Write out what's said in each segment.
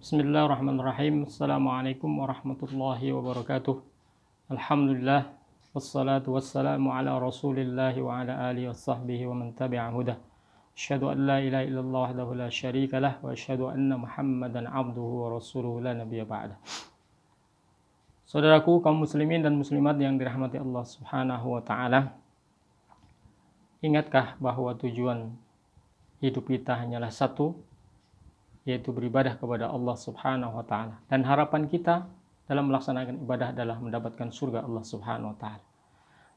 Bismillahirrahmanirrahim. Assalamualaikum warahmatullahi wabarakatuh. Alhamdulillah wassalatu wassalamu ala Rasulillahi wa ala alihi washabbihi wa man tabi'a hudah. Asyhadu an la ilaha illallah wahdahu la syarika lah wa asyhadu anna Muhammadan abduhu wa rasuluhu la nabiyya ba'dah. Saudaraku kaum muslimin dan muslimat yang dirahmati Allah Subhanahu wa taala. Ingatkah bahwa tujuan hidup kita hanyalah satu, yaitu beribadah kepada Allah Subhanahu wa taala, dan harapan kita dalam melaksanakan ibadah adalah mendapatkan surga Allah Subhanahu wa taala.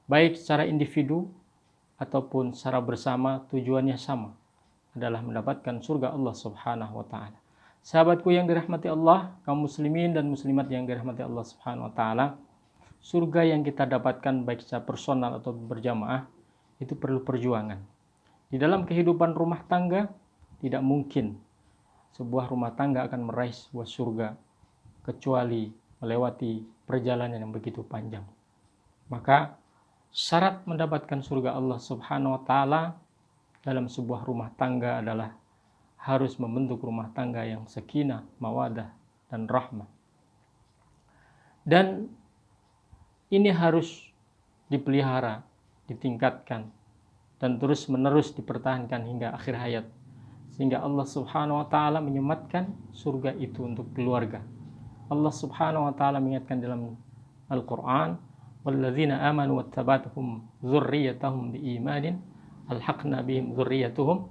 Baik secara individu ataupun secara bersama, tujuannya sama, adalah mendapatkan surga Allah Subhanahu wa taala. Sahabatku yang dirahmati Allah, kaum muslimin dan muslimat yang dirahmati Allah Subhanahu wa taala, surga yang kita dapatkan baik secara personal atau berjamaah itu perlu perjuangan. Di dalam kehidupan rumah tangga tidak mungkin sebuah rumah tangga akan meraih sebuah surga kecuali melewati perjalanan yang begitu panjang. Maka syarat mendapatkan surga Allah Subhanahu wa taala dalam sebuah rumah tangga adalah harus membentuk rumah tangga yang sakinah, mawadah, dan rahmah. Dan ini harus dipelihara, ditingkatkan, dan terus-menerus dipertahankan hingga akhir hayat. Sehingga Allah Subhanahu wa taala menyematkan surga itu untuk keluarga. Allah Subhanahu wa taala mengingatkan dalam Al-Qur'an, "Walladzina amanu wattaba'atuhum dzurriyyatuhum biimanin alhaqna bihim dzurriyyatuhum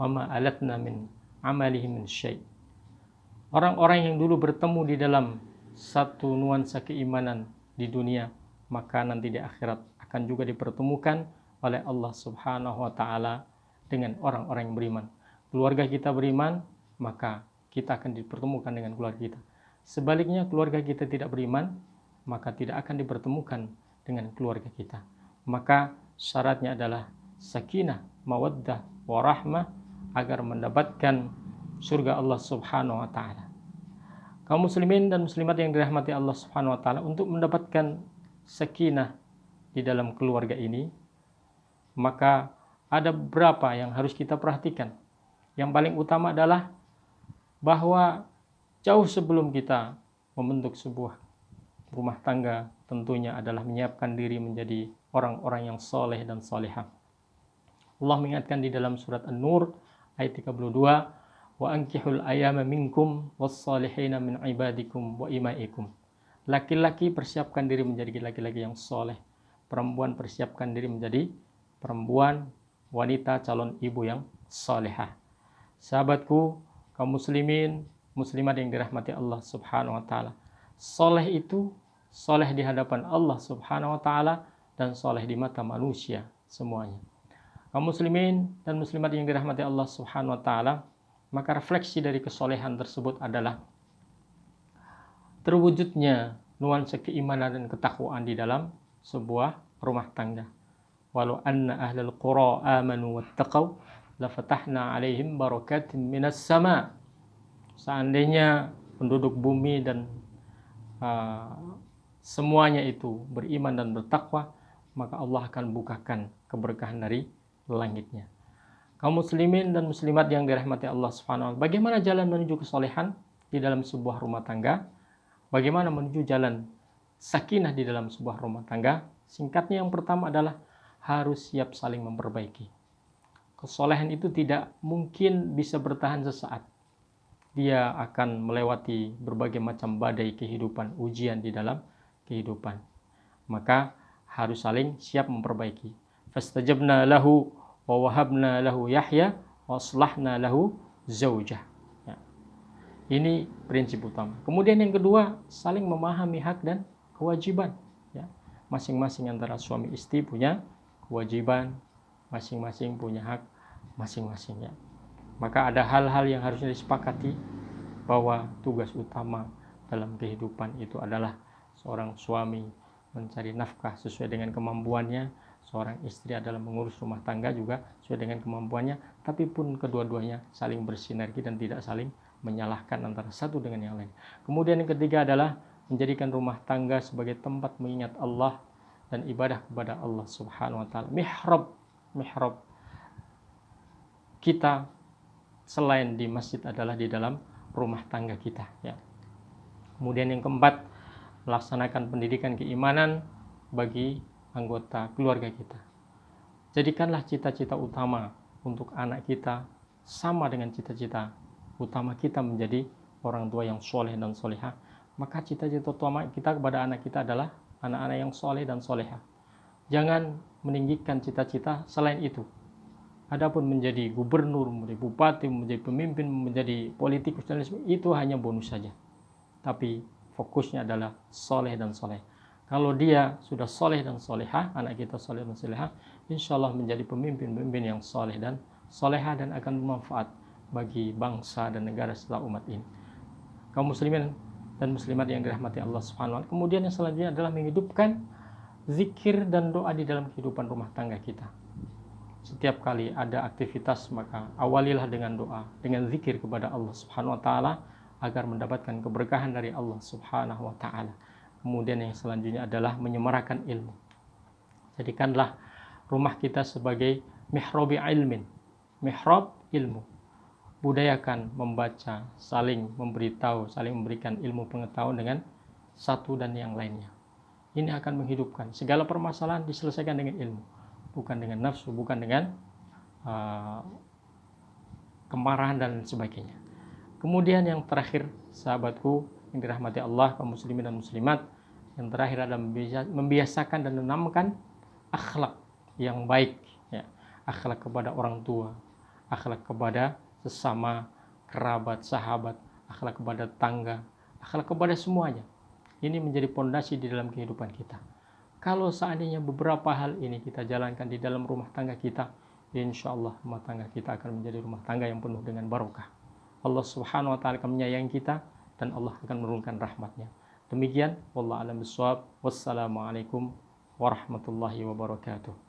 wama alatna min amalihim min syai'." Orang-orang yang dulu bertemu di dalam satu nuansa keimanan di dunia, maka nanti di akhirat akan juga dipertemukan oleh Allah Subhanahu wa taala dengan orang-orang yang beriman. Keluarga kita beriman, maka kita akan dipertemukan dengan keluarga kita. Sebaliknya, keluarga kita tidak beriman, maka tidak akan dipertemukan dengan keluarga kita. Maka syaratnya adalah sakinah, mawaddah, warahmah agar mendapatkan surga Allah Subhanahu wa taala. Kaum muslimin dan muslimat yang dirahmati Allah Subhanahu wa taala, untuk mendapatkan sakinah di dalam keluarga ini, maka ada beberapa yang harus kita perhatikan. Yang paling utama adalah bahwa jauh sebelum kita membentuk sebuah rumah tangga, tentunya adalah menyiapkan diri menjadi orang-orang yang soleh dan solehah. Allah mengingatkan di dalam surat An-Nur ayat 32, "Wa ankihul ayama minkum was-solihina min ibadikum wa imaikum." Laki-laki persiapkan diri menjadi laki-laki yang soleh. Perempuan persiapkan diri menjadi perempuan, wanita, calon ibu yang solehah. Sahabatku, kaum muslimin, muslimat yang dirahmati Allah Subhanahu wa taala. Soleh itu soleh di hadapan Allah Subhanahu wa taala dan soleh di mata manusia semuanya. Kaum muslimin dan muslimat yang dirahmati Allah Subhanahu wa taala, maka refleksi dari kesolehan tersebut adalah terwujudnya nuansa keimanan dan ketakwaan di dalam sebuah rumah tangga. Walau anna ahlal qura amanu wattaqau lafatahna alaihim barakatin minas sama. Seandainya penduduk bumi dan semuanya itu beriman dan bertakwa, maka Allah akan bukakan keberkahan dari langitnya. Kaum muslimin dan muslimat yang dirahmati Allah Subhanahu wa taala, bagaimana jalan menuju kesolehan di dalam sebuah rumah tangga? Bagaimana menuju jalan sakinah di dalam sebuah rumah tangga? Singkatnya, yang pertama adalah harus siap saling memperbaiki. Kesolehan itu tidak mungkin bisa bertahan sesaat. Dia akan melewati berbagai macam badai kehidupan, ujian di dalam kehidupan. Maka harus saling siap memperbaiki. Fastajabna lahu wa wahabna lahu Yahya wa aslahna lahu zaujah. Ya. Ini prinsip utama. Kemudian yang kedua, saling memahami hak dan kewajiban. Ya. Masing-masing antara suami istri punya kewajiban, masing-masing punya hak masing-masing, ya. Maka ada hal-hal yang harusnya disepakati bahwa tugas utama dalam kehidupan itu adalah seorang suami mencari nafkah sesuai dengan kemampuannya, seorang istri adalah mengurus rumah tangga juga sesuai dengan kemampuannya, tapi pun kedua-duanya saling bersinergi dan tidak saling menyalahkan antara satu dengan yang lain. Kemudian yang ketiga adalah menjadikan rumah tangga sebagai tempat mengingat Allah dan ibadah kepada Allah Subhanahu wa taala. Mihrab kita selain di masjid adalah di dalam rumah tangga kita, ya. Kemudian yang keempat, melaksanakan pendidikan keimanan bagi anggota keluarga kita. Jadikanlah cita-cita utama untuk anak kita sama dengan cita-cita utama kita menjadi orang tua yang soleh dan solehah. Maka cita-cita utama kita kepada anak kita adalah anak-anak yang soleh dan solehah. Jangan meninggikan cita-cita selain itu. Adapun menjadi gubernur, menjadi bupati, menjadi pemimpin, menjadi politikus dan lain sebagainya, itu hanya bonus saja. Tapi fokusnya adalah soleh dan soleh. Kalau dia sudah soleh dan solehah, anak kita soleh dan solehah, insya Allah menjadi pemimpin-pemimpin yang soleh dan solehah dan akan bermanfaat bagi bangsa dan negara setelah umat ini. Kaum muslimin dan muslimat yang dirahmati Allah Subhanahu wa taala. Kemudian yang selanjutnya adalah menghidupkan zikir dan doa di dalam kehidupan rumah tangga kita. Setiap kali ada aktivitas, maka awalilah dengan doa, dengan zikir kepada Allah Subhanahu wa taala agar mendapatkan keberkahan dari Allah Subhanahu wa taala. Kemudian yang selanjutnya adalah menyemarakan ilmu. Jadikanlah rumah kita sebagai mihrabi ilmin, mihrab ilmu. Budayakan membaca, saling memberitahu, saling memberikan ilmu pengetahuan dengan satu dan yang lainnya. Ini akan menghidupkan. Segala permasalahan diselesaikan dengan ilmu, bukan dengan nafsu, bukan dengan kemarahan dan sebagainya. Kemudian yang terakhir, sahabatku yang dirahmati Allah, kaum muslimin dan muslimat, yang terakhir adalah membiasakan dan menanamkan akhlak yang baik, ya. Akhlak kepada orang tua, akhlak kepada sesama kerabat, sahabat, akhlak kepada tangga, akhlak kepada semuanya. Ini menjadi pondasi di dalam kehidupan kita. Kalau seandainya beberapa hal ini kita jalankan di dalam rumah tangga kita, insya Allah rumah tangga kita akan menjadi rumah tangga yang penuh dengan barokah. Allah Subhanahu wa taala akan menyayangi kita dan Allah akan menurunkan rahmatnya. Demikian, wallahu a'lam bishawab. Wassalamualaikum warahmatullahi wabarakatuh.